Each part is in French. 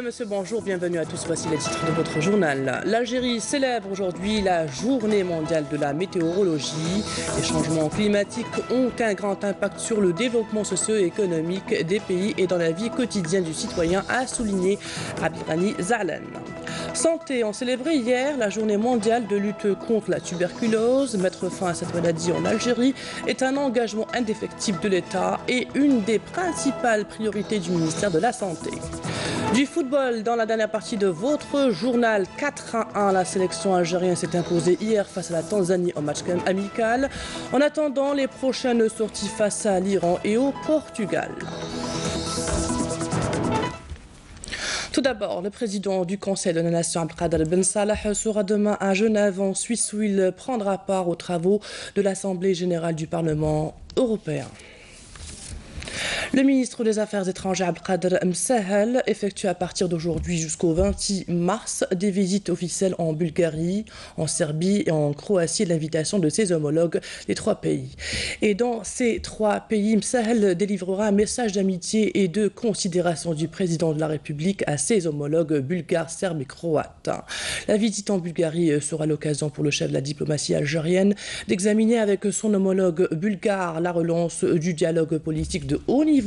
monsieur, bonjour, bienvenue à tous. Voici les titres de votre journal. L'Algérie célèbre aujourd'hui la journée mondiale de la météorologie. Les changements climatiques ont un grand impact sur le développement socio-économique des pays et dans la vie quotidienne du citoyen, a souligné Abdelghani Zahlan. Santé, on célébrait hier la journée mondiale de lutte contre la tuberculose. Mettre fin à cette maladie en Algérie est un engagement indéfectible de l'État et une des principales priorités du ministère de la Santé. Du football, dans la dernière partie de votre journal, 4-1, la sélection algérienne s'est imposée hier face à la Tanzanie en match amical. En attendant les prochaines sorties face à l'Iran et au Portugal. Tout d'abord, le président du Conseil de la Nation, Abdelkader Ben Salah, sera demain à Genève, en Suisse, où il prendra part aux travaux de l'Assemblée générale du Parlement européen. Le ministre des Affaires étrangères, Abdelkader Msahel, effectue à partir d'aujourd'hui jusqu'au 26 mars des visites officielles en Bulgarie, en Serbie et en Croatie, l'invitation de ses homologues des trois pays. Et dans ces trois pays, Msahel délivrera un message d'amitié et de considération du président de la République à ses homologues bulgares, serbes et croates. La visite en Bulgarie sera l'occasion pour le chef de la diplomatie algérienne d'examiner avec son homologue bulgare la relance du dialogue politique de haut niveau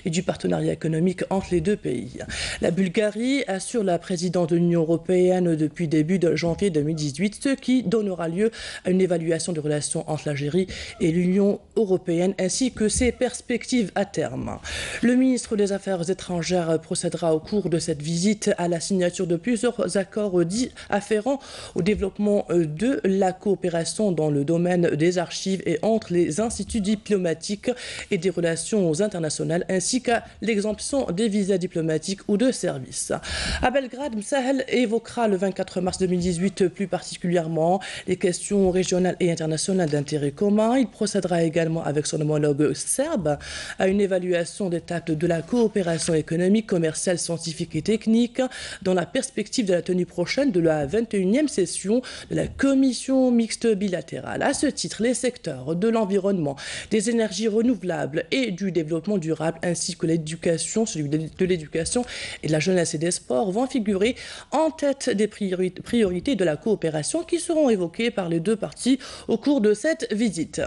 et du partenariat économique entre les deux pays. La Bulgarie assure la présidence de l'Union européenne depuis début de janvier 2018, ce qui donnera lieu à une évaluation des relations entre l'Algérie et l'Union européenne ainsi que ses perspectives à terme. Le ministre des Affaires étrangères procédera au cours de cette visite à la signature de plusieurs accords dits afférents au développement de la coopération dans le domaine des archives et entre les instituts diplomatiques et des relations internationales, ainsi qu'à l'exemption des visas diplomatiques ou de services. À Belgrade, Msahel évoquera le 24 mars 2018 plus particulièrement les questions régionales et internationales d'intérêt commun. Il procédera également avec son homologue serbe à une évaluation d'étape de la coopération économique, commerciale, scientifique et technique dans la perspective de la tenue prochaine de la 21e session de la commission mixte bilatérale. À ce titre, les secteurs de l'environnement, des énergies renouvelables et du développement durable ainsi que l'éducation, celui de l'éducation et de la jeunesse et des sports vont figurer en tête des priorités de la coopération qui seront évoquées par les deux parties au cours de cette visite.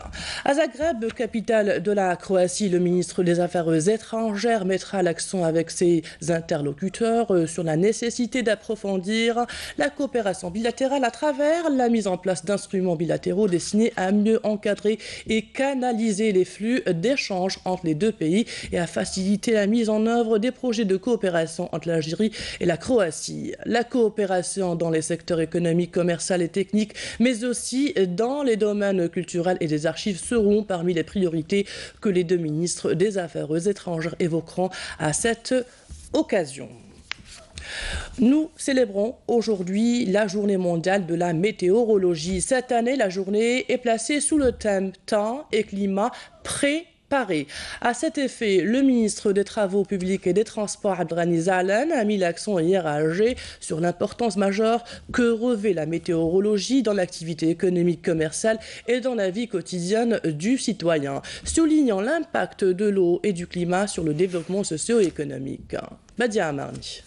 À Zagreb, capitale de la Croatie, le ministre des Affaires étrangères mettra l'accent avec ses interlocuteurs sur la nécessité d'approfondir la coopération bilatérale à travers la mise en place d'instruments bilatéraux destinés à mieux encadrer et canaliser les flux d'échanges entre les deux pays et à faciliter la mise en œuvre des projets de coopération entre l'Algérie et la Croatie. La coopération dans les secteurs économiques, commerciaux et techniques, mais aussi dans les domaines culturels et des archives seront parmi les priorités que les deux ministres des Affaires étrangères évoqueront à cette occasion. Nous célébrons aujourd'hui la journée mondiale de la météorologie. Cette année, la journée est placée sous le thème temps et climat préparé. À cet effet, le ministre des Travaux publics et des Transports, Abdelghani Zahlan, a mis l'accent hier à Alger sur l'importance majeure que revêt la météorologie dans l'activité économique, commerciale et dans la vie quotidienne du citoyen, soulignant l'impact de l'eau et du climat sur le développement socio-économique. Badia Amarni.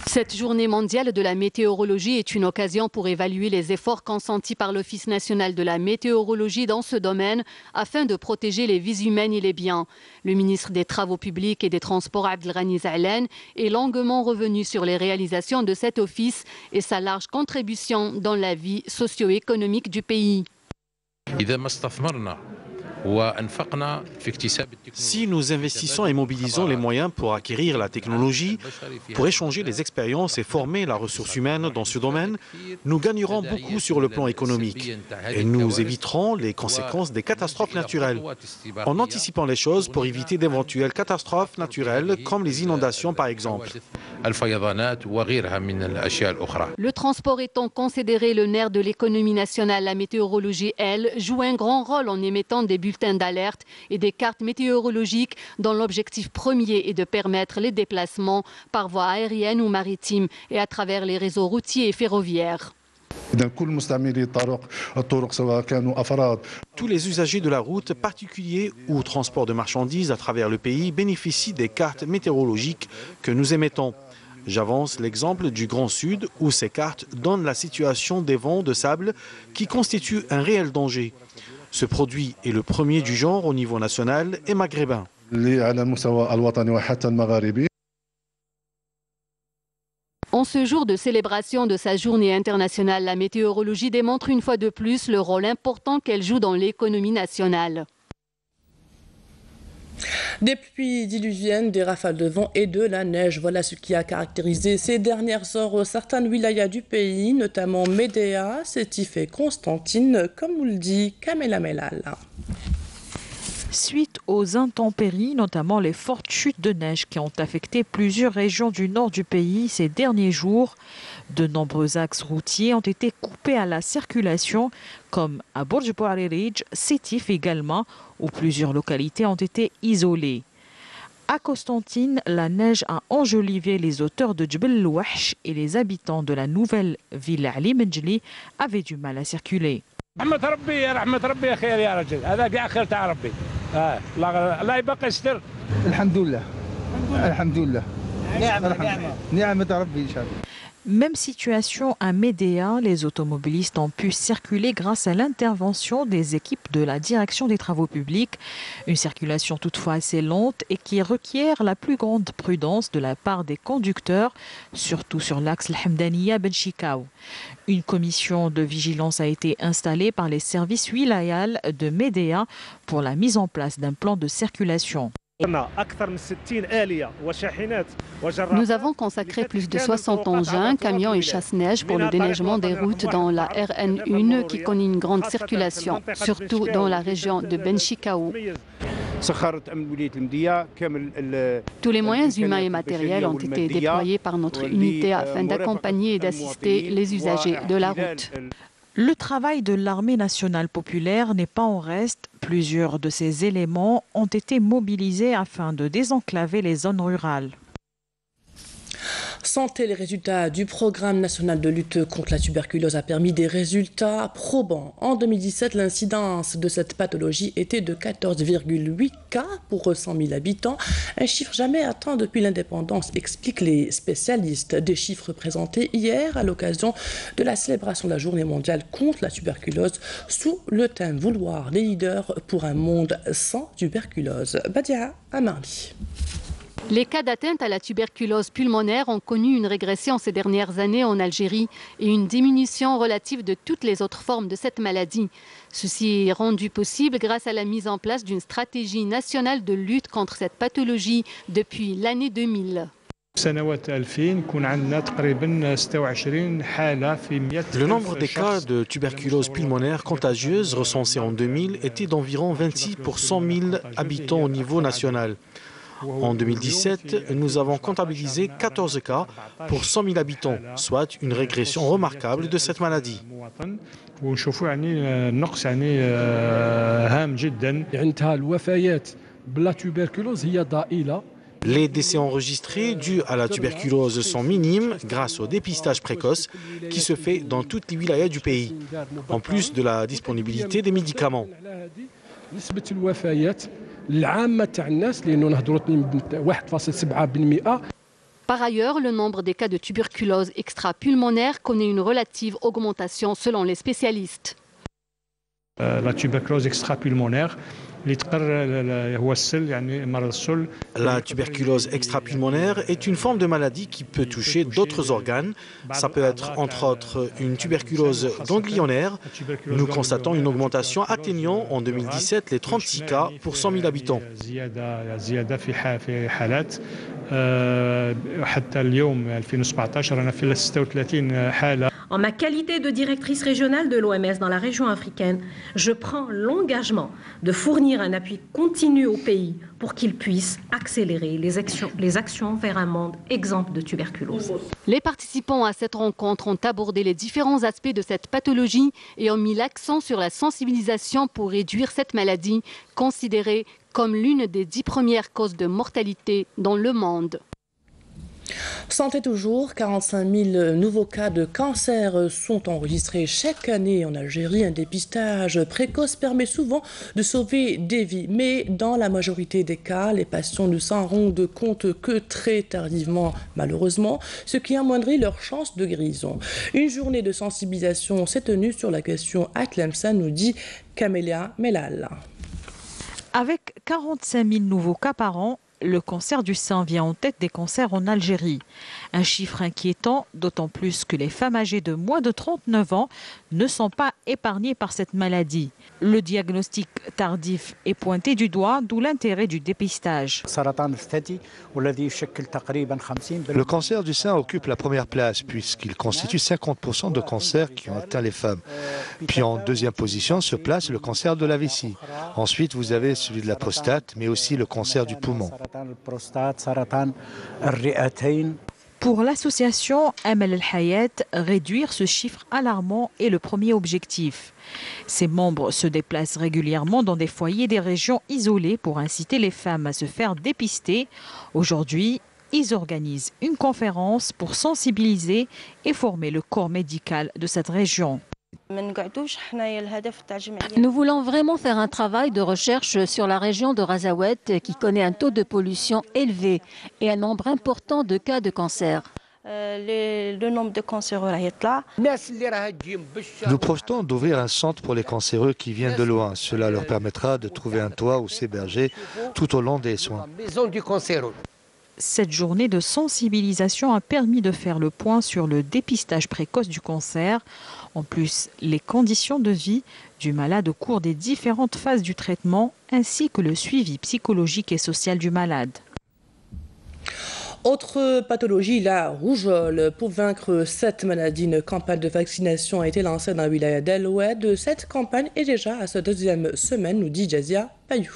Cette journée mondiale de la météorologie est une occasion pour évaluer les efforts consentis par l'Office national de la météorologie dans ce domaine afin de protéger les vies humaines et les biens. Le ministre des Travaux publics et des Transports, Abdelghani Zahlan, est longuement revenu sur les réalisations de cet office et sa large contribution dans la vie socio-économique du pays. Si nous investissons et mobilisons les moyens pour acquérir la technologie, pour échanger les expériences et former la ressource humaine dans ce domaine, nous gagnerons beaucoup sur le plan économique et nous éviterons les conséquences des catastrophes naturelles en anticipant les choses pour éviter d'éventuelles catastrophes naturelles comme les inondations par exemple. Le transport étant considéré le nerf de l'économie nationale, la météorologie, elle, joue un grand rôle en émettant des bulletins d'alerte et des cartes météorologiques dont l'objectif premier est de permettre les déplacements par voie aérienne ou maritime et à travers les réseaux routiers et ferroviaires. Tous les usagers de la route, particuliers ou transport de marchandises à travers le pays, bénéficient des cartes météorologiques que nous émettons. J'avance l'exemple du Grand Sud où ces cartes donnent la situation des vents de sable qui constituent un réel danger. Ce produit est le premier du genre au niveau national et maghrébin. En ce jour de célébration de sa journée internationale, la météorologie démontre une fois de plus le rôle important qu'elle joue dans l'économie nationale. Des pluies diluviennes, des rafales de vent et de la neige. Voilà ce qui a caractérisé ces dernières heures certaines wilayas du pays, notamment Médéa, Sétif et Constantine, comme nous le dit Kamela Melal. Suite aux intempéries, notamment les fortes chutes de neige qui ont affecté plusieurs régions du nord du pays ces derniers jours, de nombreux axes routiers ont été coupés à la circulation, comme à Bourj Bouaririj, Sétif également, où plusieurs localités ont été isolées. À Constantine, la neige a enjolivé les hauteurs de Djbel el-Wahsh et les habitants de la nouvelle ville Ali Menjli avaient du mal à circuler. Même situation à Médéa, les automobilistes ont pu circuler grâce à l'intervention des équipes de la direction des travaux publics. Une circulation toutefois assez lente et qui requiert la plus grande prudence de la part des conducteurs, surtout sur l'axe Al-Hamdaniya-Ben Chikaou. Une commission de vigilance a été installée par les services wilayal de Médéa pour la mise en place d'un plan de circulation. Nous avons consacré plus de 60 engins, camions et chasse-neige pour le déneigement des routes dans la RN1 qui connaît une grande circulation, surtout dans la région de Ben Chikaou. Tous les moyens humains et matériels ont été déployés par notre unité afin d'accompagner et d'assister les usagers de la route. Le travail de l'armée nationale populaire n'est pas en reste. Plusieurs de ces éléments ont été mobilisés afin de désenclaver les zones rurales. Santé, les résultats du programme national de lutte contre la tuberculose a permis des résultats probants. En 2017, l'incidence de cette pathologie était de 14,8 cas pour 100 000 habitants. Un chiffre jamais atteint depuis l'indépendance, expliquent les spécialistes. Des chiffres présentés hier à l'occasion de la célébration de la journée mondiale contre la tuberculose sous le thème « Vouloir les leaders pour un monde sans tuberculose ». Badia Amardi. Les cas d'atteinte à la tuberculose pulmonaire ont connu une régression ces dernières années en Algérie et une diminution relative de toutes les autres formes de cette maladie. Ceci est rendu possible grâce à la mise en place d'une stratégie nationale de lutte contre cette pathologie depuis l'année 2000. Le nombre des cas de tuberculose pulmonaire contagieuse recensés en 2000 était d'environ 26 pour 100 000 habitants au niveau national. En 2017, nous avons comptabilisé 14 cas pour 100 000 habitants, soit une régression remarquable de cette maladie. Les décès enregistrés dus à la tuberculose sont minimes grâce au dépistage précoce qui se fait dans toutes les wilayas du pays, en plus de la disponibilité des médicaments. Par ailleurs, le nombre des cas de tuberculose extra-pulmonaire connaît une relative augmentation selon les spécialistes. La tuberculose extra-pulmonaire, la tuberculose extra-pulmonaire est une forme de maladie qui peut toucher d'autres organes. Ça peut être entre autres une tuberculose ganglionnaire. Nous constatons une augmentation atteignant en 2017 les 36 cas pour 100 000 habitants. En ma qualité de directrice régionale de l'OMS dans la région africaine, je prends l'engagement de fournir un appui continu au pays pour qu'il puisse accélérer les actions vers un monde exempt de tuberculose. Les participants à cette rencontre ont abordé les différents aspects de cette pathologie et ont mis l'accent sur la sensibilisation pour réduire cette maladie, considérée comme l'une des 10 premières causes de mortalité dans le monde. Santé toujours, 45 000 nouveaux cas de cancer sont enregistrés chaque année en Algérie. Un dépistage précoce permet souvent de sauver des vies. Mais dans la majorité des cas, les patients ne s'en rendent compte que très tardivement, malheureusement, ce qui amoindrit leurs chances de guérison. Une journée de sensibilisation s'est tenue sur la question à Tlemcen, nous dit Camélia Melal. Avec 45 000 nouveaux cas par an, le cancer du sein vient en tête des cancers en Algérie. Un chiffre inquiétant, d'autant plus que les femmes âgées de moins de 39 ans ne sont pas épargnées par cette maladie. Le diagnostic tardif est pointé du doigt, d'où l'intérêt du dépistage. Le cancer du sein occupe la première place puisqu'il constitue 50% de cancers qui ont atteint les femmes. Puis en deuxième position se place le cancer de la vessie. Ensuite, vous avez celui de la prostate, mais aussi le cancer du poumon. Pour l'association Amal El-Hayat, réduire ce chiffre alarmant est le premier objectif. Ses membres se déplacent régulièrement dans des foyers des régions isolées pour inciter les femmes à se faire dépister. Aujourd'hui, ils organisent une conférence pour sensibiliser et former le corps médical de cette région. Nous voulons vraiment faire un travail de recherche sur la région de Razaouet qui connaît un taux de pollution élevé et un nombre important de cas de cancer. Le nombre de cancéreux est là. Nous projetons d'ouvrir un centre pour les cancéreux qui viennent de loin. Cela leur permettra de trouver un toit où s'héberger tout au long des soins. Cette journée de sensibilisation a permis de faire le point sur le dépistage précoce du cancer. En plus, les conditions de vie du malade au cours des différentes phases du traitement, ainsi que le suivi psychologique et social du malade. Autre pathologie, la rougeole. Pour vaincre cette maladie, une campagne de vaccination a été lancée dans la wilaya d'El Oued. Cette campagne est déjà à sa deuxième semaine, nous dit Jazia Payou.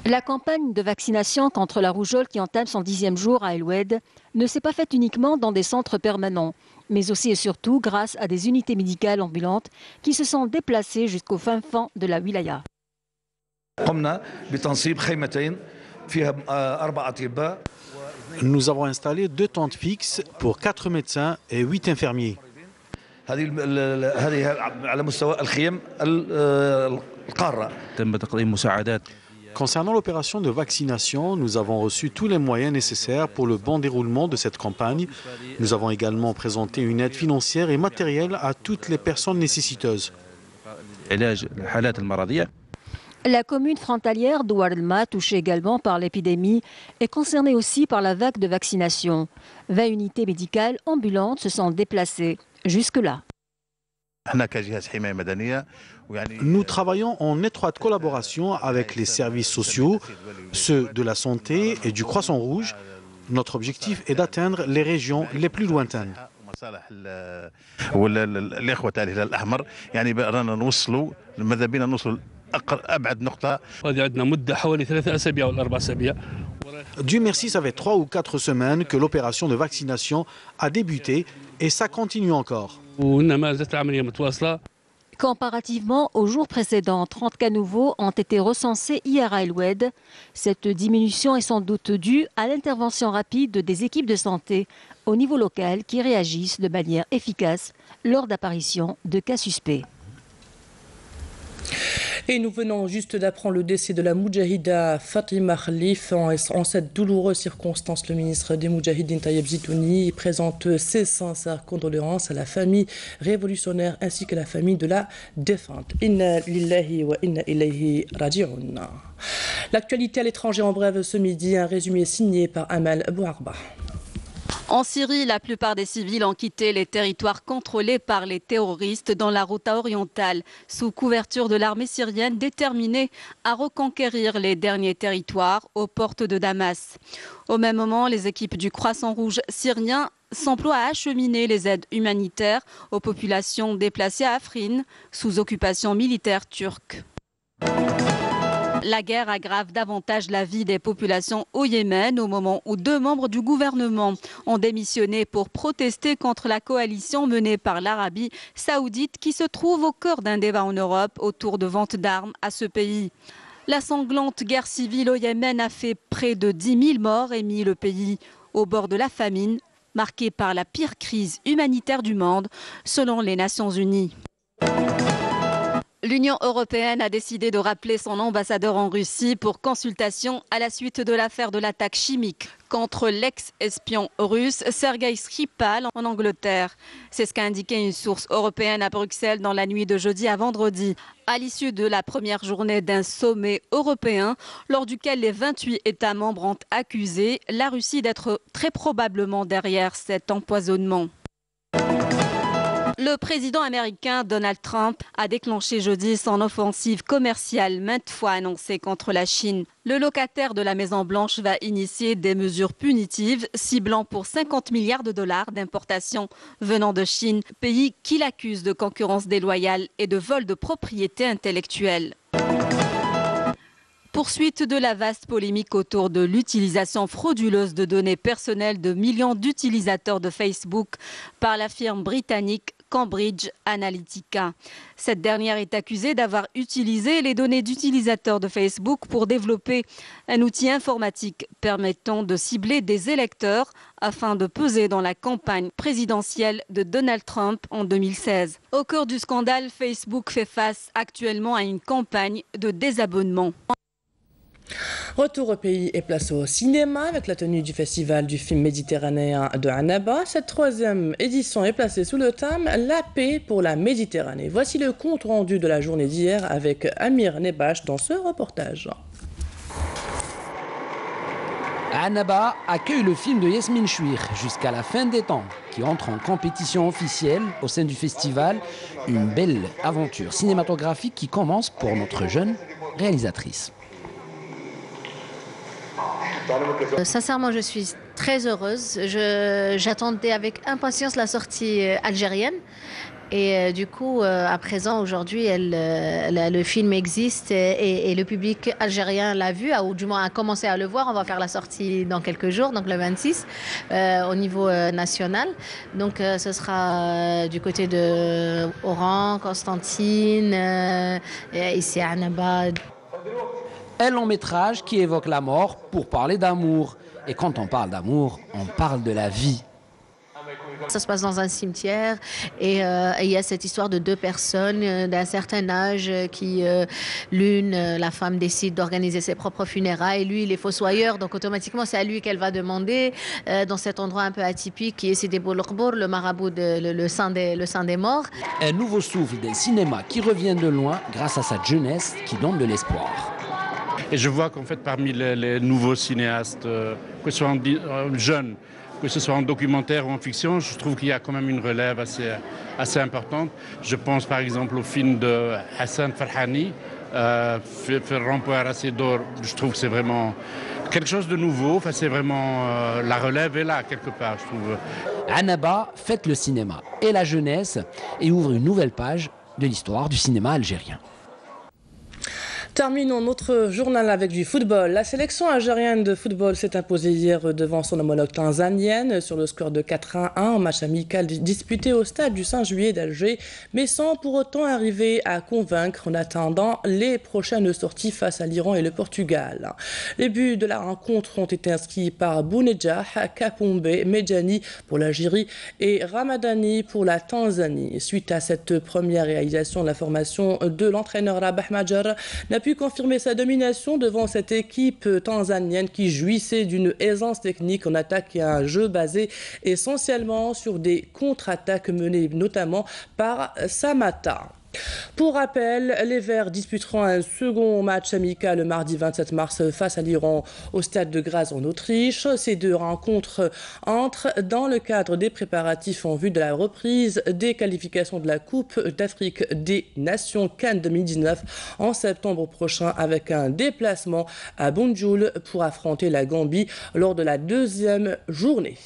La campagne de vaccination contre la rougeole qui entame son 10e jour à El Oued ne s'est pas faite uniquement dans des centres permanents, mais aussi et surtout grâce à des unités médicales ambulantes qui se sont déplacées jusqu'au fin fond de la wilaya. Nous avons installé 2 tentes fixes pour 4 médecins et 8 infirmiers. Concernant l'opération de vaccination, nous avons reçu tous les moyens nécessaires pour le bon déroulement de cette campagne. Nous avons également présenté une aide financière et matérielle à toutes les personnes nécessiteuses. La commune frontalière d'Ouarlma, touchée également par l'épidémie, est concernée aussi par la vague de vaccination. 20 unités médicales ambulantes se sont déplacées jusque-là. Nous travaillons en étroite collaboration avec les services sociaux, ceux de la santé et du Croissant Rouge. Notre objectif est d'atteindre les régions les plus lointaines. Dieu merci, ça fait 3 ou 4 semaines que l'opération de vaccination a débuté et ça continue encore. Comparativement aux jours précédents, 30 cas nouveaux ont été recensés hier à El Oued. Cette diminution est sans doute due à l'intervention rapide des équipes de santé au niveau local qui réagissent de manière efficace lors d'apparition de cas suspects. Et nous venons juste d'apprendre le décès de la Moudjahida Fatima Khalif. En cette douloureuse circonstance, le ministre des Moudjahidines Tayeb Zitouni présente ses sincères condoléances à la famille révolutionnaire ainsi qu'à la famille de la défunte. Inna lillahi wa inna ilayhi raji'un. L'actualité à l'étranger en bref ce midi, un résumé signé par Amal Bouarba. En Syrie, la plupart des civils ont quitté les territoires contrôlés par les terroristes dans la Ghouta orientale, sous couverture de l'armée syrienne déterminée à reconquérir les derniers territoires aux portes de Damas. Au même moment, les équipes du Croissant Rouge syrien s'emploient à acheminer les aides humanitaires aux populations déplacées à Afrin, sous occupation militaire turque. La guerre aggrave davantage la vie des populations au Yémen au moment où 2 membres du gouvernement ont démissionné pour protester contre la coalition menée par l'Arabie saoudite qui se trouve au cœur d'un débat en Europe autour de vente d'armes à ce pays. La sanglante guerre civile au Yémen a fait près de 10 000 morts et mis le pays au bord de la famine, marquée par la pire crise humanitaire du monde, selon les Nations Unies. L'Union européenne a décidé de rappeler son ambassadeur en Russie pour consultation à la suite de l'affaire de l'attaque chimique contre l'ex-espion russe Sergueï Skripal en Angleterre. C'est ce qu'a indiqué une source européenne à Bruxelles dans la nuit de jeudi à vendredi, à l'issue de la première journée d'un sommet européen lors duquel les 28 États membres ont accusé la Russie d'être très probablement derrière cet empoisonnement. Le président américain Donald Trump a déclenché jeudi son offensive commerciale maintes fois annoncée contre la Chine. Le locataire de la Maison-Blanche va initier des mesures punitives ciblant pour 50 milliards de dollars d'importations venant de Chine, pays qu'il accuse de concurrence déloyale et de vol de propriété intellectuelle. Poursuite de la vaste polémique autour de l'utilisation frauduleuse de données personnelles de millions d'utilisateurs de Facebook par la firme britannique Cambridge Analytica. Cette dernière est accusée d'avoir utilisé les données d'utilisateurs de Facebook pour développer un outil informatique permettant de cibler des électeurs afin de peser dans la campagne présidentielle de Donald Trump en 2016. Au cœur du scandale, Facebook fait face actuellement à une campagne de désabonnement. Retour au pays et place au cinéma avec la tenue du festival du film méditerranéen de Annaba. Cette troisième édition est placée sous le thème « La paix pour la Méditerranée ». Voici le compte rendu de la journée d'hier avec Amir Nebash dans ce reportage. Annaba accueille le film de Yasmine Chouir jusqu'à la fin des temps, qui entre en compétition officielle au sein du festival. Une belle aventure cinématographique qui commence pour notre jeune réalisatrice. Sincèrement, je suis très heureuse. J'attendais avec impatience la sortie algérienne. Et du coup, à présent, aujourd'hui, le film existe et le public algérien l'a vu, ou du moins a commencé à le voir. On va faire la sortie dans quelques jours, donc le 26, au niveau national. Donc ce sera du côté de Oran, Constantine, ici à Annaba. Un long métrage qui évoque la mort pour parler d'amour. Et quand on parle d'amour, on parle de la vie. Ça se passe dans un cimetière et il y a cette histoire de deux personnes d'un certain âge qui, l'une, la femme décide d'organiser ses propres funérailles, lui il est fossoyeur, donc automatiquement c'est à lui qu'elle va demander dans cet endroit un peu atypique qui est Sidi Boulorbour, le marabout, le saint des morts. Un nouveau souffle d'un cinéma qui revient de loin grâce à sa jeunesse qui donne de l'espoir. Et je vois qu'en fait parmi les nouveaux cinéastes, que ce soit jeunes, que ce soit en documentaire ou en fiction, je trouve qu'il y a quand même une relève assez importante. Je pense par exemple au film de Hassan Farhani, Ferran Rassidor. Je trouve que c'est vraiment quelque chose de nouveau. Enfin, c'est vraiment la relève est là quelque part, je trouve. Annaba fête le cinéma et la jeunesse et ouvre une nouvelle page de l'histoire du cinéma algérien. Terminons notre journal avec du football. La sélection algérienne de football s'est imposée hier devant son homologue tanzanienne sur le score de 4-1 en match amical disputé au stade du 5 juillet d'Alger, mais sans pour autant arriver à convaincre en attendant les prochaines sorties face à l'Iran et le Portugal. Les buts de la rencontre ont été inscrits par Bounedjah, Kapombe, Medjani pour l'Algérie et Ramadani pour la Tanzanie. Suite à cette première réalisation, la formation de l'entraîneur Rabah Majar n'a pu confirmer sa domination devant cette équipe tanzanienne qui jouissait d'une aisance technique en attaque et un jeu basé essentiellement sur des contre-attaques menées notamment par Samata. Pour rappel, les Verts disputeront un second match amical le mardi 27 mars face à l'Iran au stade de Graz en Autriche. Ces deux rencontres entrent dans le cadre des préparatifs en vue de la reprise des qualifications de la Coupe d'Afrique des Nations Cannes 2019 en septembre prochain avec un déplacement à Banjul pour affronter la Gambie lors de la deuxième journée.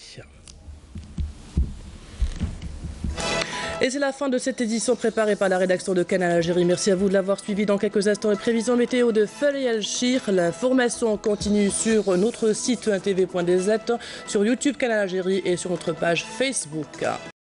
Et c'est la fin de cette édition préparée par la rédaction de Canal Algérie. Merci à vous de l'avoir suivi. Dans quelques instants, les prévisions météo de Fali El-Chir. L'information continue sur notre site intv.dz, sur YouTube Canal Algérie et sur notre page Facebook.